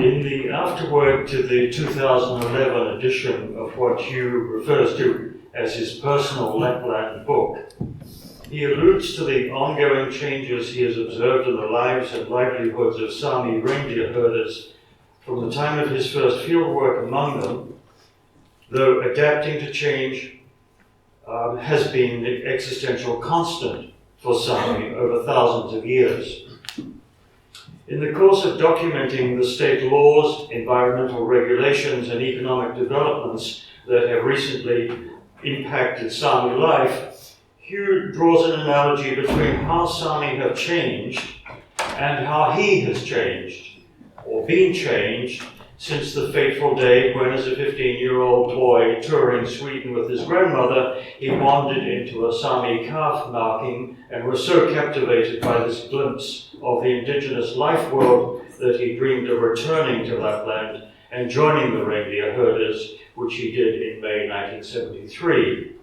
In the afterword to the 2011 edition of what Hugh refers to as his personal Lapland book, he alludes to the ongoing changes he has observed in the lives and livelihoods of Sami reindeer herders from the time of his first fieldwork among them, though adapting to change has been the existential constant for Sami over thousands of years. In the course of documenting the state laws, environmental regulations, and economic developments that have recently impacted Sami life, Hugh draws an analogy between how Sami have changed and how he has changed, or been changed, since the fateful day when, as a 15-year-old boy touring Sweden with his grandmother, he wandered into a Sami calf marking and was so captivated by this glimpse of the indigenous life world that he dreamed of returning to Lapland and joining the reindeer herders, which he did in May 1973.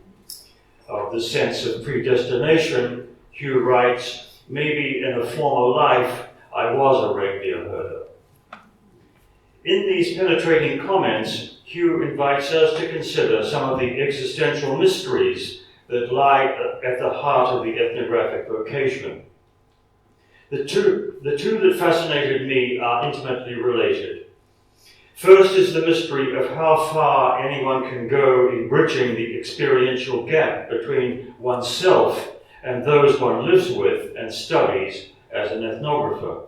Of the sense of predestination, Hugh writes, "Maybe in a former life I was a reindeer herder." In these penetrating comments, Hugh invites us to consider some of the existential mysteries that lie at the heart of the ethnographic vocation. The two that fascinated me are intimately related. First is the mystery of how far anyone can go in bridging the experiential gap between oneself and those one lives with and studies as an ethnographer.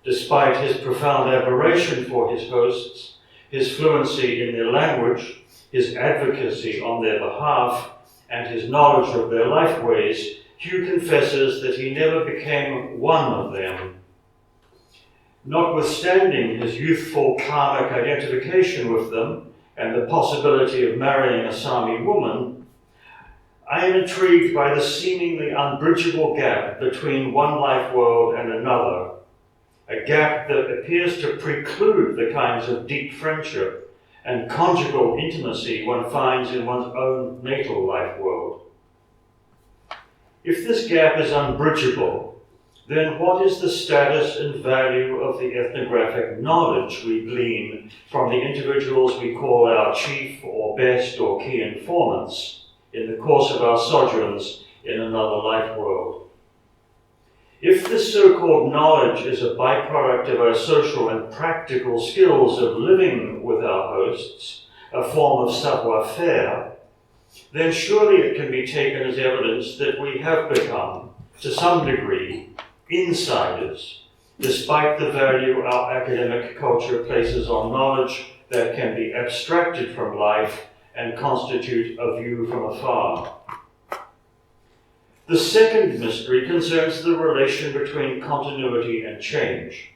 Despite his profound admiration for his hosts, his fluency in their language, his advocacy on their behalf, and his knowledge of their life ways, Hugh confesses that he never became one of them. Notwithstanding his youthful karmic identification with them and the possibility of marrying a Sami woman, I am intrigued by the seemingly unbridgeable gap between one life world and another, a gap that appears to preclude the kinds of deep friendship and conjugal intimacy one finds in one's own natal life world. If this gap is unbridgeable, then what is the status and value of the ethnographic knowledge we glean from the individuals we call our chief or best or key informants in the course of our sojourns in another life world? If this so-called knowledge is a byproduct of our social and practical skills of living with our hosts, a form of savoir-faire, then surely it can be taken as evidence that we have become, to some degree, insiders, despite the value our academic culture places on knowledge that can be abstracted from life and constitute a view from afar. The second mystery concerns the relation between continuity and change,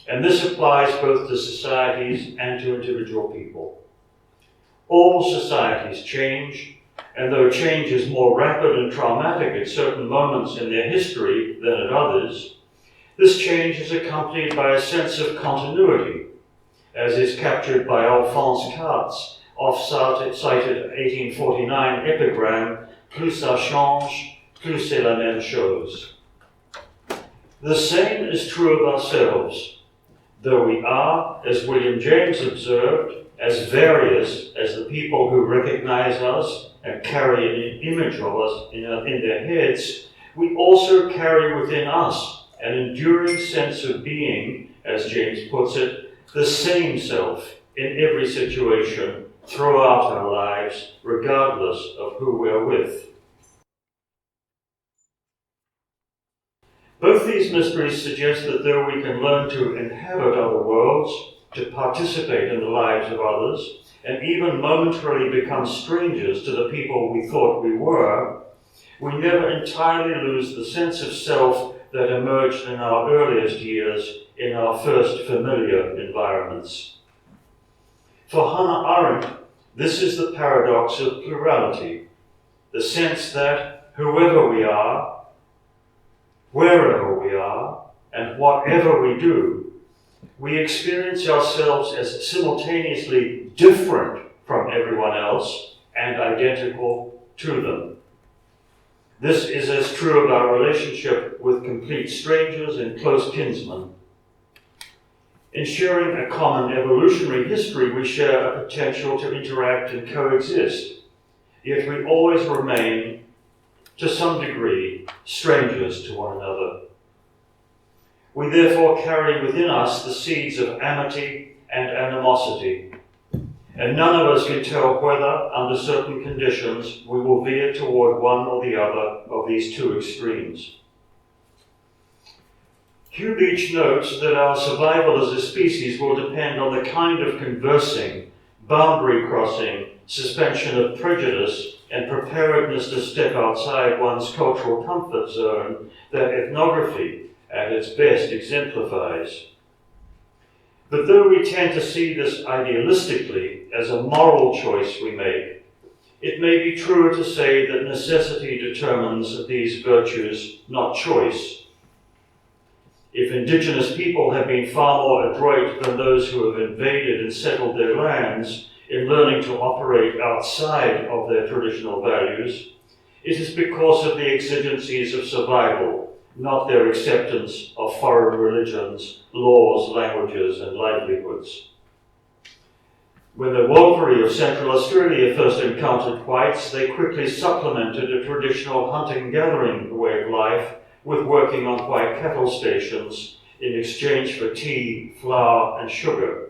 and this applies both to societies and to individual people. All societies change, and though change is more rapid and traumatic at certain moments in their history than at others, this change is accompanied by a sense of continuity, as is captured by Alphonse Kart's oft-cited 1849 epigram, "Plus ça change, plus c'est la même chose." The same is true of ourselves, though we are, as William James observed, as various as the people who recognize us and carry an image of us in their heads, we also carry within us an enduring sense of being, as James puts it, the same self in every situation throughout our lives, regardless of who we're with. Both these mysteries suggest that though we can learn to inhabit other worlds, to participate in the lives of others, and even momentarily become strangers to the people we thought we were, we never entirely lose the sense of self that emerged in our earliest years in our first familiar environments. For Hannah Arendt, this is the paradox of plurality, the sense that whoever we are, wherever we are, and whatever we do, we experience ourselves as simultaneously different from everyone else and identical to them. This is as true of our relationship with complete strangers and close kinsmen. Ensuring a common evolutionary history, we share a potential to interact and coexist, yet we always remain, to some degree, strangers to one another. We therefore carry within us the seeds of amity and animosity, and none of us can tell whether, under certain conditions, we will veer toward one or the other of these two extremes. Hugh Beach notes that our survival as a species will depend on the kind of conversing, boundary crossing, suspension of prejudice, and preparedness to step outside one's cultural comfort zone that ethnography, at its best, exemplifies. But though we tend to see this idealistically as a moral choice we make, it may be truer to say that necessity determines these virtues, not choice. If indigenous people have been far more adroit than those who have invaded and settled their lands in learning to operate outside of their traditional values, it is because of the exigencies of survival, not their acceptance of foreign religions, laws, languages, and livelihoods. When the Warlpiri of Central Australia first encountered whites, they quickly supplemented a traditional hunting-gathering way of life with working on white cattle stations in exchange for tea, flour, and sugar.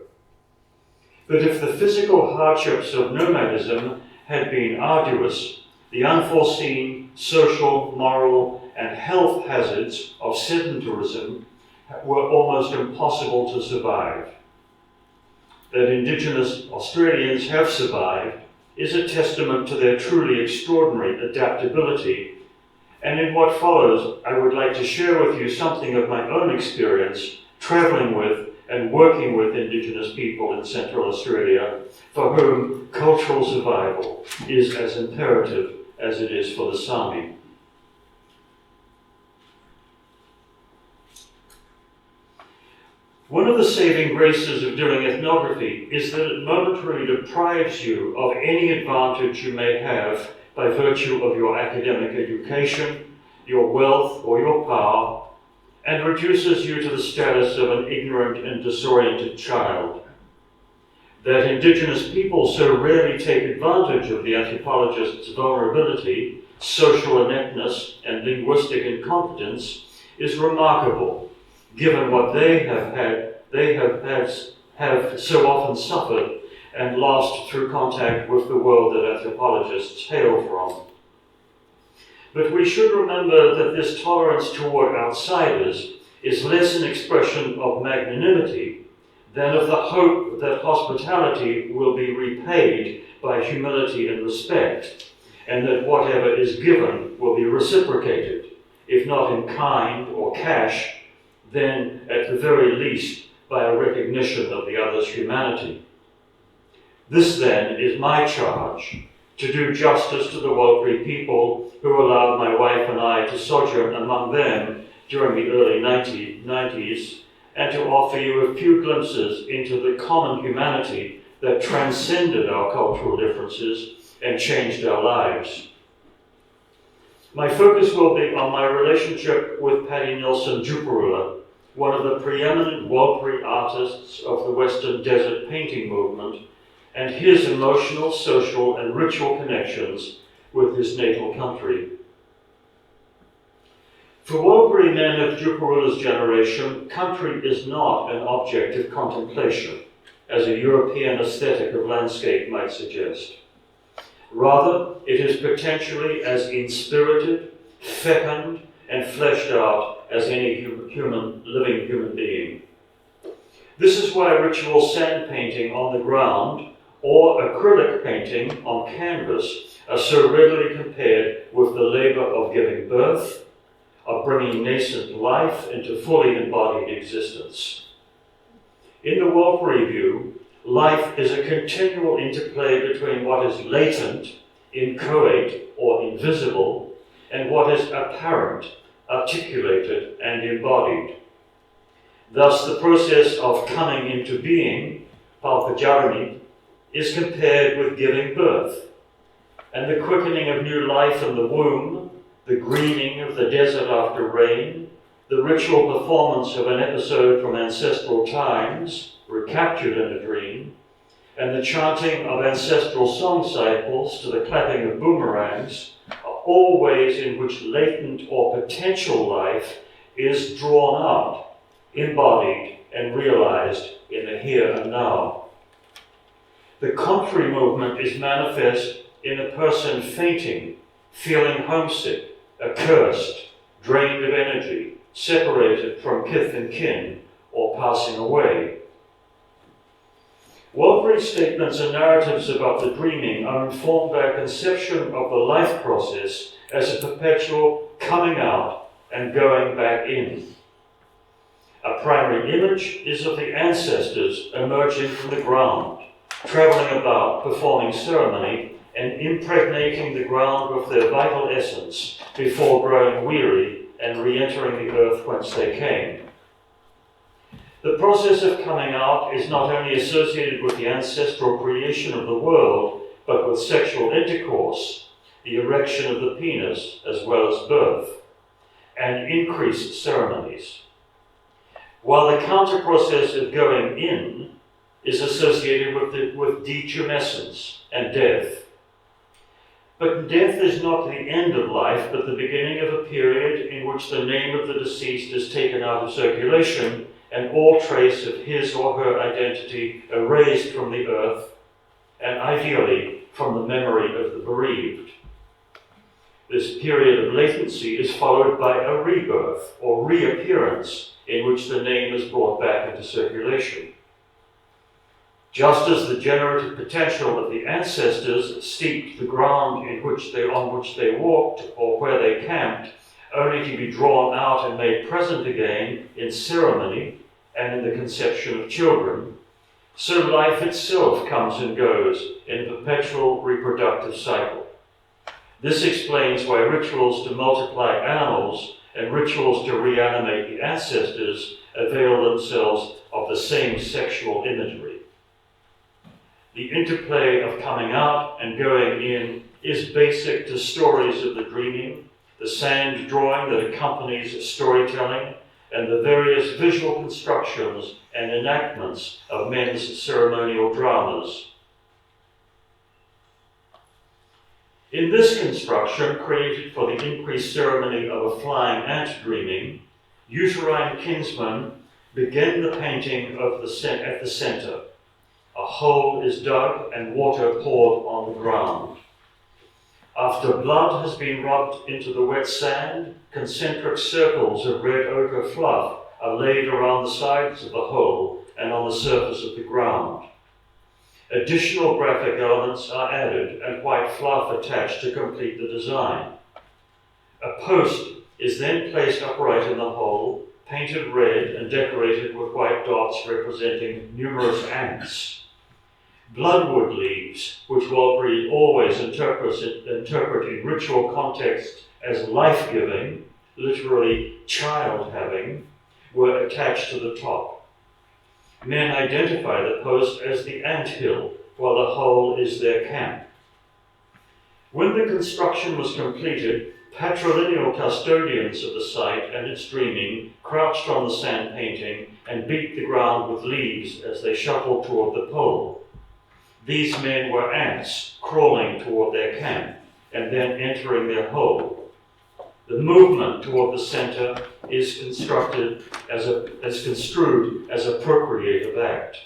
But if the physical hardships of nomadism had been arduous, the unforeseen social, moral, and health hazards of sedentarism were almost impossible to survive. That Indigenous Australians have survived is a testament to their truly extraordinary adaptability. And in what follows, I would like to share with you something of my own experience traveling with and working with Indigenous people in Central Australia, for whom cultural survival is as imperative as it is for the Sami. One of the saving graces of doing ethnography is that it momentarily deprives you of any advantage you may have by virtue of your academic education, your wealth, or your power, and reduces you to the status of an ignorant and disoriented child. That Indigenous people so rarely take advantage of the anthropologist's vulnerability, social ineptness, and linguistic incompetence is remarkable, given what they have so often suffered and lost through contact with the world that anthropologists hail from. But we should remember that this tolerance toward outsiders is less an expression of magnanimity than of the hope that hospitality will be repaid by humility and respect, and that whatever is given will be reciprocated, if not in kind or cash, then at the very least by a recognition of the other's humanity. This then is my charge, to do justice to the Warlpiri people who allowed my wife and I to sojourn among them during the early 1990s, and to offer you a few glimpses into the common humanity that transcended our cultural differences and changed our lives. My focus will be on my relationship with Paddy Nelson Juparula, one of the preeminent Warlpiri artists of the Western Desert painting movement, and his emotional, social, and ritual connections with his natal country. For Warlpiri men of Juparula's generation, country is not an object of contemplation, as a European aesthetic of landscape might suggest. Rather, it is potentially as inspirited, fecund, and fleshed out as any living human being. This is why ritual sand painting on the ground or acrylic painting on canvas are so readily compared with the labor of giving birth, of bringing nascent life into fully embodied existence. In the Warlpiri view, life is a continual interplay between what is latent, inchoate, or invisible, and what is apparent, articulated, and embodied. Thus, the process of coming into being, palpajarani, is compared with giving birth, and the quickening of new life in the womb, the greening of the desert after rain, the ritual performance of an episode from ancestral times, recaptured in a dream, and the chanting of ancestral song cycles to the clapping of boomerangs are all ways in which latent or potential life is drawn out, embodied, and realized in the here and now. The contrary movement is manifest in a person fainting, feeling homesick, accursed, drained of energy, separated from kith and kin, or passing away. Warlpiri's statements and narratives about the dreaming are informed by a conception of the life process as a perpetual coming out and going back in. A primary image is of the ancestors emerging from the ground, travelling about, performing ceremony, and impregnating the ground with their vital essence before growing weary and re-entering the earth whence they came. The process of coming out is not only associated with the ancestral creation of the world, but with sexual intercourse, the erection of the penis, as well as birth, and increased ceremonies. While the counter process of going in is associated with detumescence and death. But death is not the end of life, but the beginning of a period in which the name of the deceased is taken out of circulation and all trace of his or her identity erased from the earth, and ideally from the memory of the bereaved. This period of latency is followed by a rebirth or reappearance in which the name is brought back into circulation. Just as the generative potential of the ancestors steeped the ground on which they walked or where they camped, only to be drawn out and made present again in ceremony and in the conception of children, so life itself comes and goes in a perpetual reproductive cycle. This explains why rituals to multiply animals and rituals to reanimate the ancestors avail themselves of the same sexual imagery. The interplay of coming out and going in is basic to stories of the dreaming, the sand drawing that accompanies storytelling, and the various visual constructions and enactments of men's ceremonial dramas. In this construction, created for the increased ceremony of a flying ant dreaming, uterine kinsmen begin the painting of at the center. A hole is dug and water poured on the ground. After blood has been rubbed into the wet sand, concentric circles of red ochre fluff are laid around the sides of the hole and on the surface of the ground. Additional graphic elements are added and white fluff attached to complete the design. A post is then placed upright in the hole, painted red and decorated with white dots representing numerous ants. Bloodwood leaves, which Warlpiri always interpret in ritual context as life-giving, literally child-having, were attached to the top. Men identify the post as the ant hill, while the hole is their camp. When the construction was completed, patrilineal custodians of the site and its dreaming crouched on the sand painting and beat the ground with leaves as they shuffled toward the pole. These men were ants crawling toward their camp and then entering their hole. The movement toward the center is construed as a procreative act.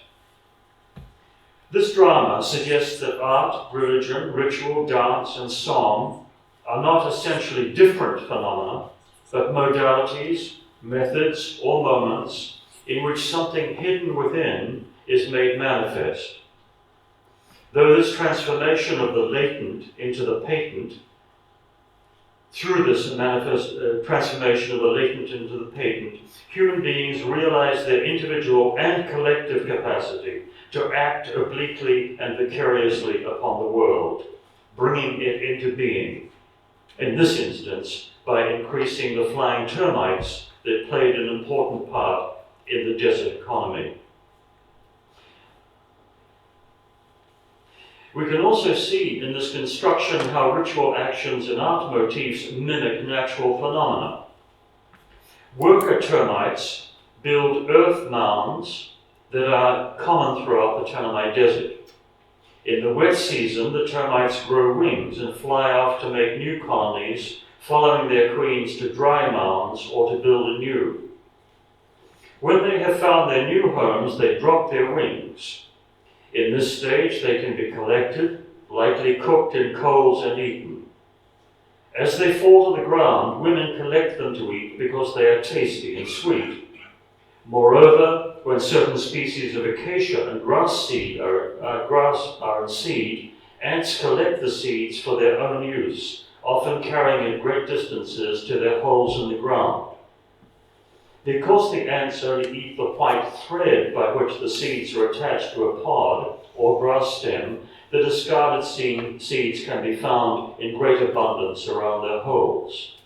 This drama suggests that art, religion, ritual, dance, and song are not essentially different phenomena, but modalities, methods, or moments in which something hidden within is made manifest. Though this transformation of the latent into the patent, through this transformation of the latent into the patent, human beings realize their individual and collective capacity to act obliquely and vicariously upon the world, bringing it into being. In this instance, by increasing the flying termites that played an important part in the desert economy. We can also see in this construction how ritual actions and art motifs mimic natural phenomena. Worker termites build earth mounds that are common throughout the Tanami Desert. In the wet season, the termites grow wings and fly off to make new colonies, following their queens to dry mounds or to build anew. When they have found their new homes, they drop their wings. In this stage, they can be collected, lightly cooked in coals and eaten. As they fall to the ground, women collect them to eat because they are tasty and sweet. Moreover, when certain species of acacia and grass are in seed, ants collect the seeds for their own use, often carrying it great distances to their holes in the ground. Because the ants only eat the white thread by which the seeds are attached to a pod or grass stem, the discarded seeds can be found in great abundance around their holes.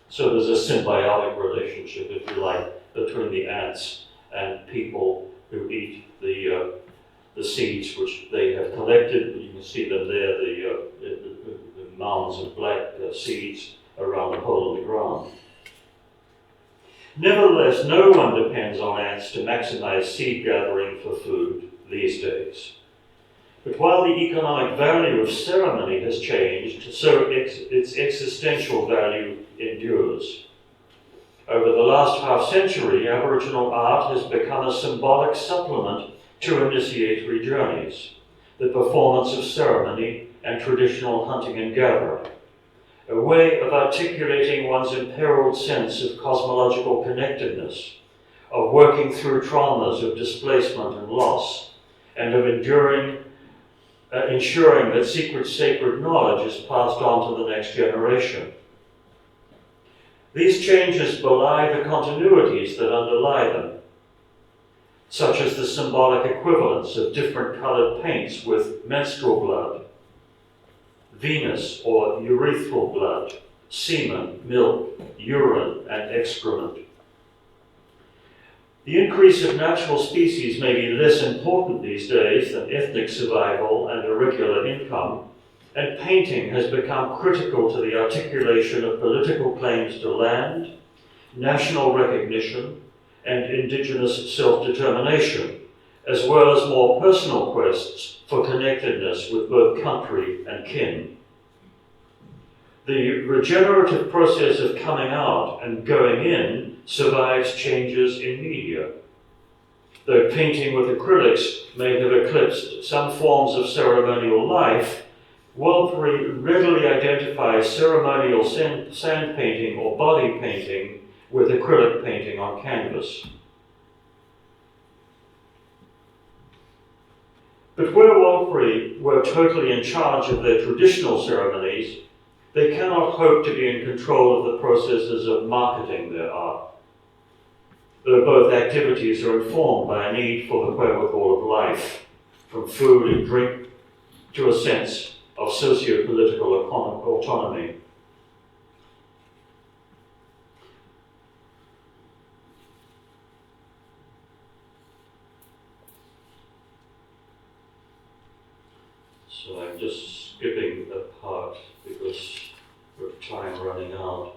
So there's a symbiotic relationship, if you like, between the ants and people who eat the seeds which they have collected. You can see them there, the mounds of black seeds around the hole in the ground. Nevertheless, no one depends on ants to maximize seed gathering for food these days. But while the economic value of ceremony has changed, so its existential value endures. Over the last half-century, Aboriginal art has become a symbolic supplement to initiatory journeys, the performance of ceremony and traditional hunting and gathering, a way of articulating one's imperiled sense of cosmological connectedness, of working through traumas of displacement and loss, and of ensuring that secret sacred knowledge is passed on to the next generation. These changes belie the continuities that underlie them, such as the symbolic equivalence of different colored paints with menstrual blood, venous or urethral blood, semen, milk, urine, and excrement. The increase of natural species may be less important these days than ethnic survival and a regular income, and painting has become critical to the articulation of political claims to land, national recognition, and indigenous self-determination, as well as more personal quests for connectedness with both country and kin. The regenerative process of coming out and going in survives changes in media. Though painting with acrylics may have eclipsed some forms of ceremonial life, Warlpiri readily identifies ceremonial sand painting or body painting with acrylic painting on canvas. But where Warlpiri were totally in charge of their traditional ceremonies, they cannot hope to be in control of the processes of marketing their art, though both activities are informed by a need for the wherewithal of life, from food and drink to a sense of socio-political autonomy. So I'm just skipping a part because of time running out.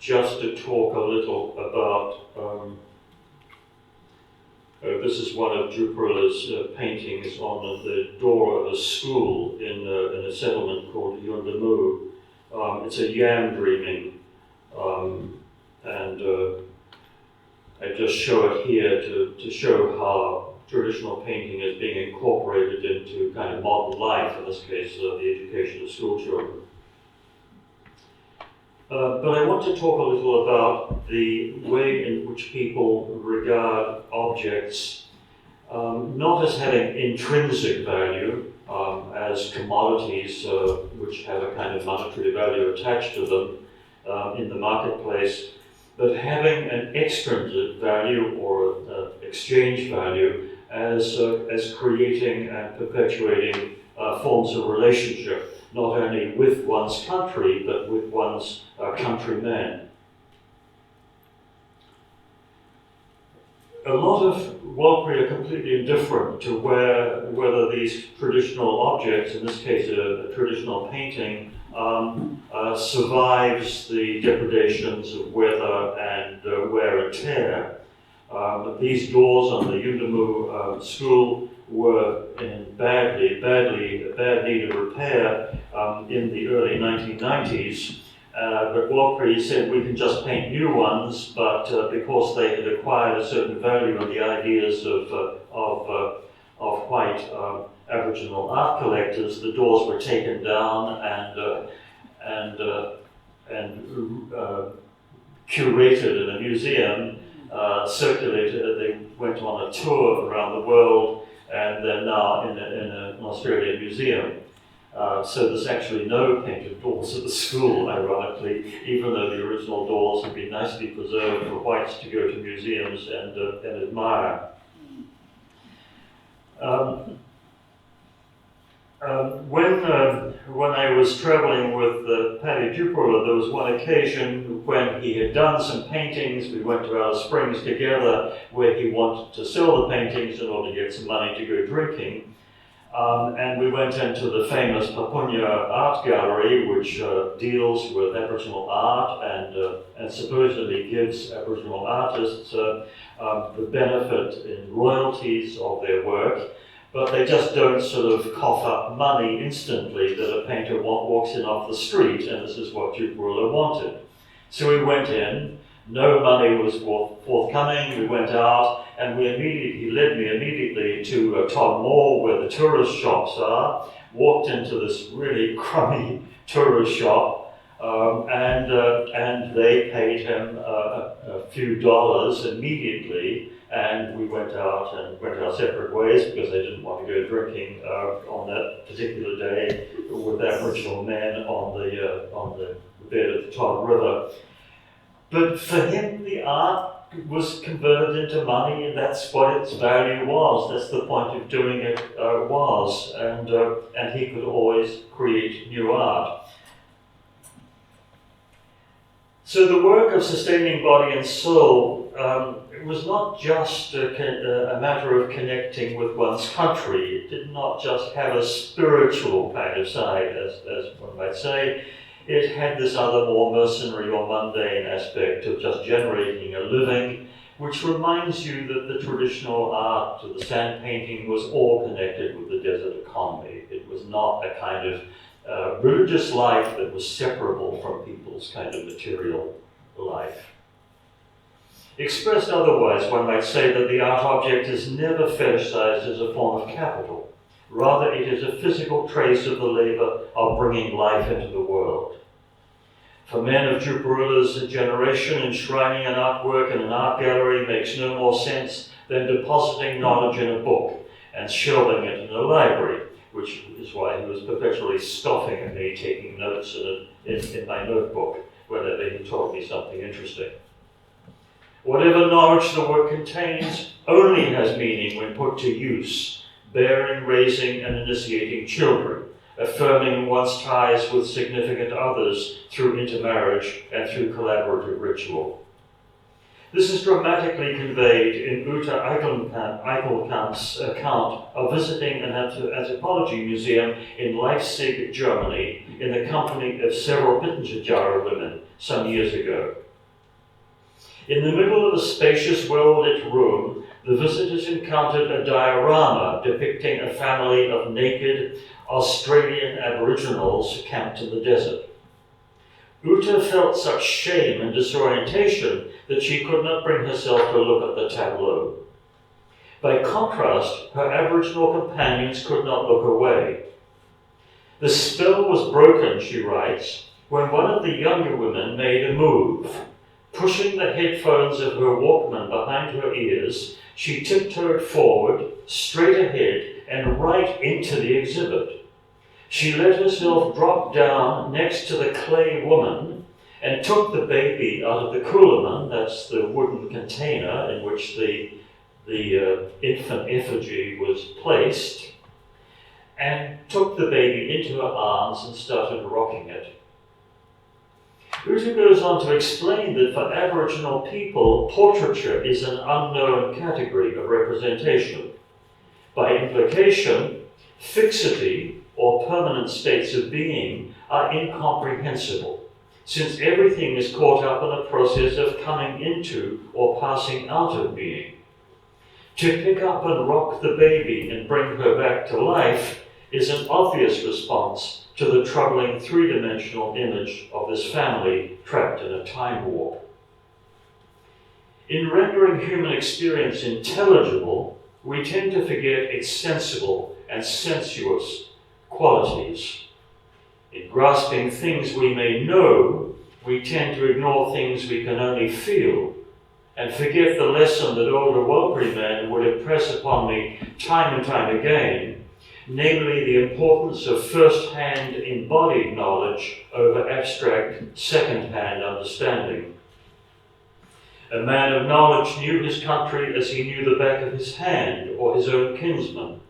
Just to talk a little about this is one of Drupala's paintings on the door of a school in a settlement called Yundamu. It's a yam dreaming, and I just show it here to show how traditional painting is being incorporated into kind of modern life, in this case the education of school children. But I want to talk a little about the way in which people regard objects not as having intrinsic value, as commodities which have a kind of monetary value attached to them in the marketplace, but having an extrinsic value or exchange value as creating and perpetuating forms of relationship, not only with one's country, but with one's countrymen. A lot of Warlpiri are completely indifferent to whether these traditional objects, in this case a traditional painting, survives the depredations of weather and wear and tear. These doors on the Yundamu school were in bad need of repair in the early 1990s. But Warlpiri said we can just paint new ones, but because they had acquired a certain value in the ideas of white Aboriginal art collectors, the doors were taken down and curated in a museum, circulated. They went on a tour around the world, and they're now in an Australian museum. So there's actually no painted doors at the school, ironically, even though the original doors have been nicely preserved for whites to go to museums and admire. When I was traveling with Paddy Duperla, there was one occasion when he had done some paintings. We went to Alice Springs together, where he wanted to sell the paintings in order to get some money to go drinking. And we went into the famous Papunya Art Gallery, which deals with Aboriginal art and supposedly gives Aboriginal artists the benefit in royalties of their work. But they just don't sort of cough up money instantly that a painter walks in off the street, and this is what Duperla wanted. So we went in, no money was forthcoming, we went out, and he led me immediately to Todd Mall, where the tourist shops are, walked into this really crummy tourist shop, and they paid him a few dollars immediately. And we went out our separate ways because they didn't want to go drinking on that particular day with Aboriginal men on the bed of the Todd River. But for him, the art was converted into money, and that's what its value was. That's the point of doing it was, and he could always create new art. So the work of sustaining body and soul it was not just a matter of connecting with one's country. It did not just have a spiritual kind of side, as one might say. It had this other more mercenary or mundane aspect of just generating a living, which reminds you that the traditional art, the sand painting, was all connected with the desert economy. It was not a kind of religious life that was separable from people's kind of material life. Expressed otherwise, one might say that the art object is never fetishized as a form of capital. Rather, it is a physical trace of the labor of bringing life into the world. For men of Duperla's generation, enshrining an artwork in an art gallery makes no more sense than depositing knowledge in a book and shelving it in a library, which is why he was perpetually scoffing at me, taking notes in my notebook whenever he told me something interesting. Whatever knowledge the work contains only has meaning when put to use, bearing, raising, and initiating children, affirming one's ties with significant others through intermarriage and through collaborative ritual. This is dramatically conveyed in Uta Eichelkamp's account of visiting an anthropology museum in Leipzig, Germany, in the company of several Pittenjara women some years ago. In the middle of a spacious, well-lit room, the visitors encountered a diorama depicting a family of naked Australian Aboriginals camped in the desert. Uta felt such shame and disorientation that she could not bring herself to look at the tableau. By contrast, her Aboriginal companions could not look away. The spell was broken, she writes, when one of the younger women made a move. Pushing the headphones of her Walkman behind her ears, she tiptoed forward, straight ahead, and right into the exhibit. She let herself drop down next to the clay woman and took the baby out of the kuleman, that's the wooden container in which the infant effigy was placed, and took the baby into her arms and started rocking it. Uta goes on to explain that for Aboriginal people, portraiture is an unknown category of representation. By implication, fixity or permanent states of being are incomprehensible, since everything is caught up in a process of coming into or passing out of being. To pick up and rock the baby and bring her back to life is an obvious response to the troubling three-dimensional image of this family trapped in a time warp. In rendering human experience intelligible, we tend to forget its sensible and sensuous qualities. In grasping things we may know, we tend to ignore things we can only feel, and forget the lesson that older Warlpiri men would impress upon me time and time again, namely the importance of first-hand embodied knowledge over abstract second-hand understanding. A man of knowledge knew his country as he knew the back of his hand or his own kinsman.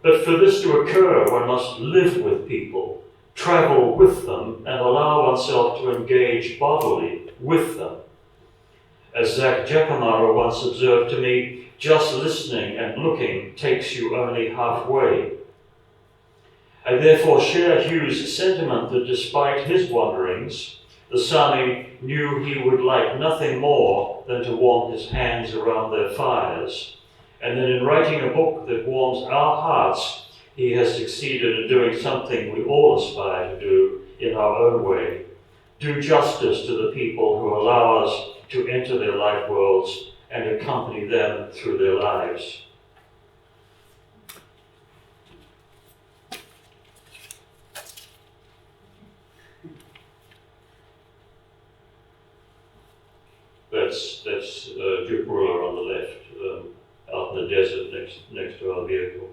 But for this to occur, one must live with people, travel with them, and allow oneself to engage bodily with them. As Zach Giacomo once observed to me, just listening and looking takes you only halfway. I therefore share Hugh's sentiment that despite his wanderings, the Sami knew he would like nothing more than to warm his hands around their fires, and that in writing a book that warms our hearts, he has succeeded in doing something we all aspire to do in our own way: do justice to the people who allow us to enter their life worlds and accompany them through their lives. That's Jupurla on the left, out in the desert next to our vehicle.